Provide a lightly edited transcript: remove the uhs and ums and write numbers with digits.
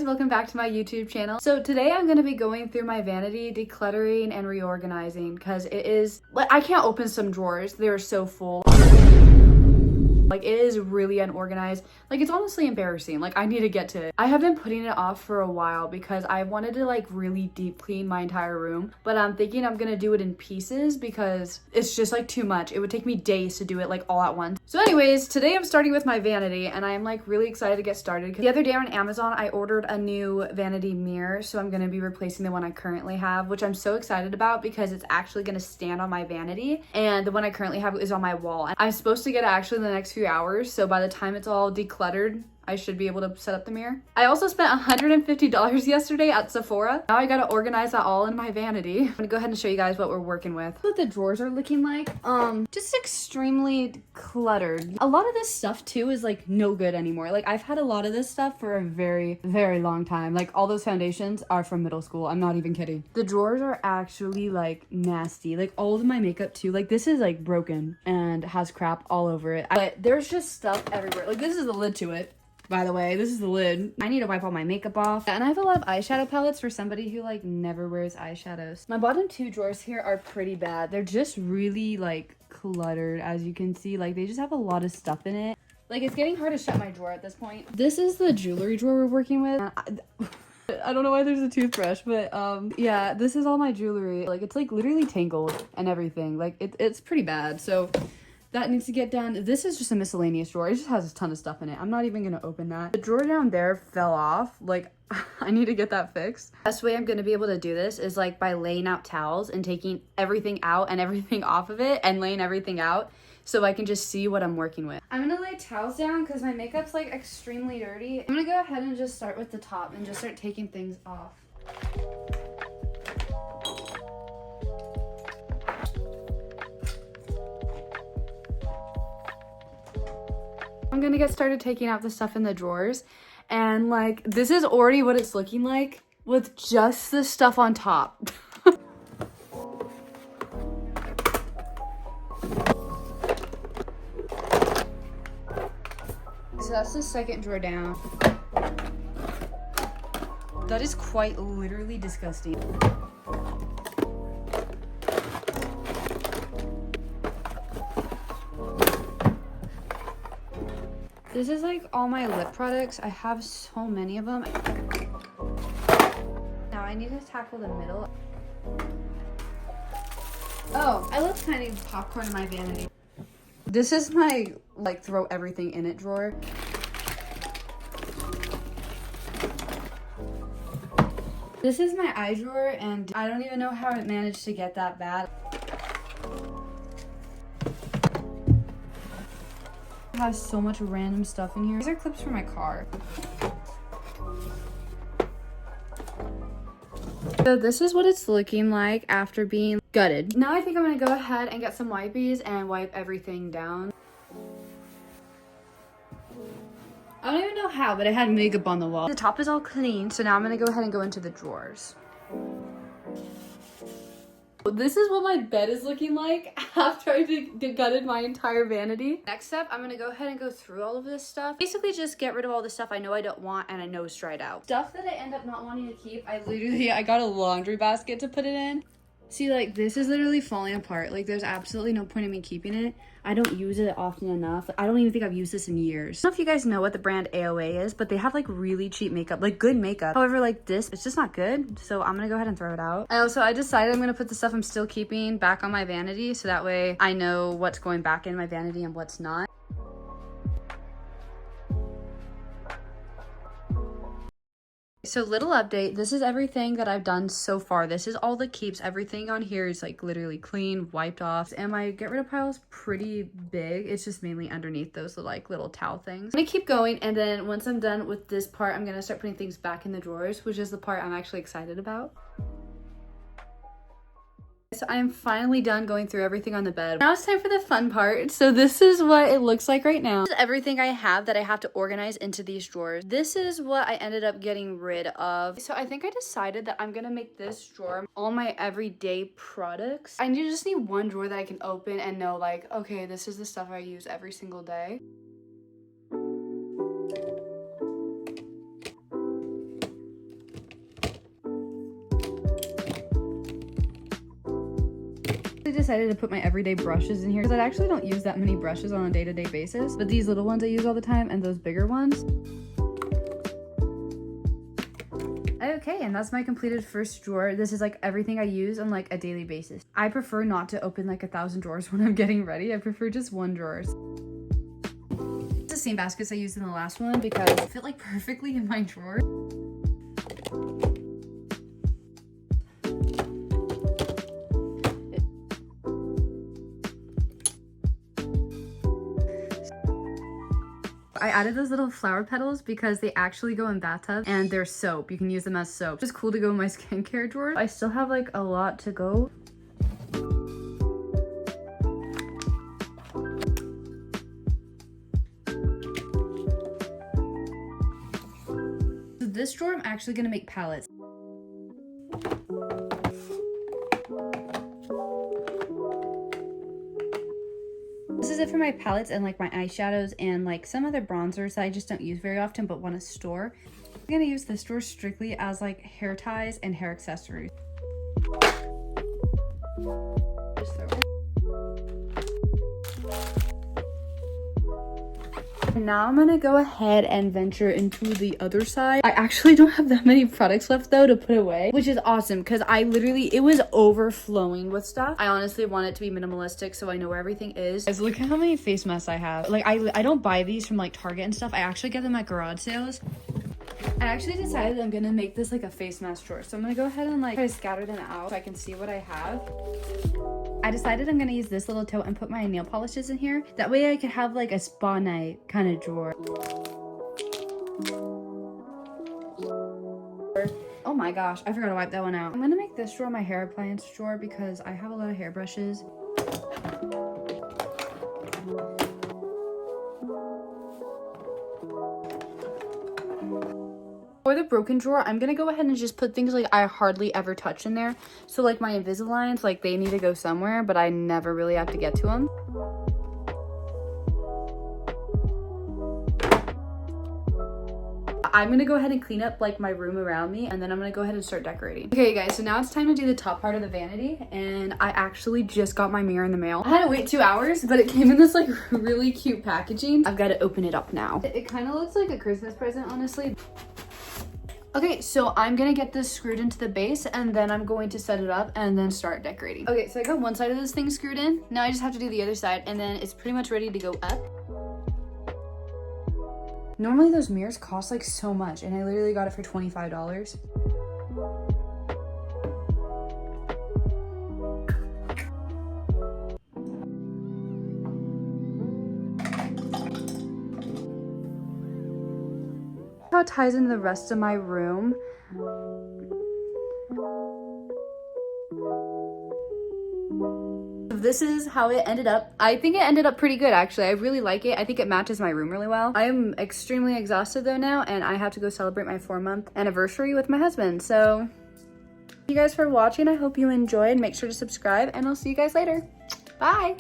welcome back to my YouTube channel. So today I'm going to be going through my vanity, decluttering and reorganizing because it is, like, I can't open some drawers. They're so full. Like, it is really unorganized. Like, it's honestly embarrassing. Like, I need to get to it. I have been putting it off for a while because I wanted to like really deep clean my entire room, but I'm thinking I'm gonna do it in pieces because it's just like too much. It would take me days to do it like all at once. So anyways, today I'm starting with my vanity and I'm like really excited to get started. The other day on Amazon, I ordered a new vanity mirror. So I'm gonna be replacing the one I currently have, which I'm so excited about because it's actually gonna stand on my vanity. And the one I currently have is on my wall. And I'm supposed to get it actually in the next few hours, so by the time it's all decluttered, I should be able to set up the mirror. I also spent $150 yesterday at Sephora. Now I gotta organize that all in my vanity. I'm gonna go ahead and show you guys what we're working with. What the drawers are looking like. Just extremely cluttered. A lot of this stuff too is like no good anymore. Like, I've had a lot of this stuff for a very, very long time. Like, all those foundations are from middle school. I'm not even kidding. The drawers are actually like nasty. Like, all of my makeup too. Like, this is like broken and has crap all over it. But there's just stuff everywhere. Like, this is the lid to it. By the way, this is the lid. I need to wipe all my makeup off. And I have a lot of eyeshadow palettes for somebody who like never wears eyeshadows. My bottom two drawers here are pretty bad. They're just really like cluttered, as you can see. Like, they just have a lot of stuff in it. Like, it's getting hard to shut my drawer at this point. This is the jewelry drawer we're working with. I don't know why there's a toothbrush, but yeah, this is all my jewelry. Like, it's like literally tangled and everything. Like, it's pretty bad. So that needs to get done. This is just a miscellaneous drawer. It just has a ton of stuff in it. I'm not even gonna open that. The drawer down there fell off. Like, I need to get that fixed. Best way I'm gonna be able to do this is like by laying out towels and taking everything out and everything off of it and laying everything out so I can just see what I'm working with. I'm gonna lay towels down because my makeup's like extremely dirty. I'm gonna go ahead and just start with the top and just start taking things off. I'm gonna get started taking out the stuff in the drawers, and like, this is already what it's looking like with just the stuff on top. So that's the second drawer down. That is quite literally disgusting. This is like all my lip products. I have so many of them. Now I need to tackle the middle. Oh, I love tiny popcorn in my vanity. This is my like throw everything in it drawer. This is my eye drawer, and I don't even know how it managed to get that bad. Has so much random stuff in here. These are clips from my car. So this is what it's looking like after being gutted. Now I think I'm gonna go ahead and get some wipes and wipe everything down. I don't even know how, but I had makeup on the wall. The top is all clean, so now I'm gonna go ahead and go into the drawers. This is what my bed is looking like after I gutted my entire vanity. Next up, I'm gonna go ahead and go through all of this stuff. Basically just get rid of all the stuff I know I don't want and I know is dried out. Stuff that I end up not wanting to keep, I got a laundry basket to put it in. See, like, this is literally falling apart. Like, there's absolutely no point in me keeping it. I don't use it often enough. I don't even think I've used this in years. I don't know if you guys know what the brand AOA is, but they have like really cheap makeup, like good makeup. However, like this, it's just not good. So I'm gonna go ahead and throw it out. And also I decided I'm gonna put the stuff I'm still keeping back on my vanity. So that way I know what's going back in my vanity and what's not. So little update, this is everything that I've done so far. This is all the keeps. Everything on here is like literally clean, wiped off. And my get rid of pile is pretty big. It's just mainly underneath those like little towel things. I'm gonna keep going, and then once I'm done with this part, I'm gonna start putting things back in the drawers, which is the part I'm actually excited about. So I am finally done going through everything on the bed. Now it's time for the fun part. So this is what it looks like right now. This is everything I have that I have to organize into these drawers. This is what I ended up getting rid of. So I think I decided that I'm gonna make this drawer all my everyday products. I just need one drawer that I can open and know like, okay, this is the stuff I use every single day. decided to put my everyday brushes in here because I actually don't use that many brushes on a day-to-day basis, but these little ones I use all the time and those bigger ones. Okay, and that's my completed first drawer. This is like everything I use on like a daily basis. I prefer not to open like 1,000 drawers when I'm getting ready. I prefer just one drawer. It's the same baskets I used in the last one because they fit like perfectly in my drawer. I added those little flower petals because they actually go in bathtubs and they're soap. You can use them as soap. It's cool to go in my skincare drawer. I still have like a lot to go. So this drawer I'm actually gonna make palettes. This is it for my palettes and like my eyeshadows and like some other bronzers that I just don't use very often but want to store. I'm gonna use this drawer strictly as like hair ties and hair accessories. Just throw it. Now I'm gonna go ahead and venture into the other side. I actually don't have that many products left though to put away, which is awesome because it was overflowing with stuff. I honestly want it to be minimalistic so I know where everything is. Guys, look at how many face masks I have. Like I don't buy these from like Target and stuff. I actually get them at garage sales. I actually decided I'm gonna make this like a face mask drawer. So I'm gonna go ahead and like try to scatter them out so I can see what I have. I decided I'm gonna use this little tote and put my nail polishes in here. That way I could have like a spa night kind of drawer. Oh my gosh, I forgot to wipe that one out. I'm gonna make this drawer my hair appliance drawer because I have a lot of hairbrushes. For the broken drawer, I'm gonna go ahead and just put things like I hardly ever touch in there. So like my Invisaligns, like they need to go somewhere, but I never really have to get to them. I'm gonna go ahead and clean up like my room around me and then I'm gonna go ahead and start decorating. Okay guys, so now it's time to do the top part of the vanity and I actually just got my mirror in the mail. I had to wait 2 hours, but it came in this like really cute packaging. I've got to open it up now. It kind of looks like a Christmas present, honestly. Okay, so I'm gonna get this screwed into the base and then I'm going to set it up and then start decorating. Okay, so I got one side of this thing screwed in. Now I just have to do the other side and then it's pretty much ready to go up. Normally those mirrors cost like so much and I literally got it for $25. How it ties into the rest of my room. This is how it ended up. I think it ended up pretty good actually. I really like it. I think it matches my room really well. I am extremely exhausted though now and I have to go celebrate my 4-month anniversary with my husband. So thank you guys for watching. I hope you enjoyed. Make sure to subscribe and I'll see you guys later. Bye.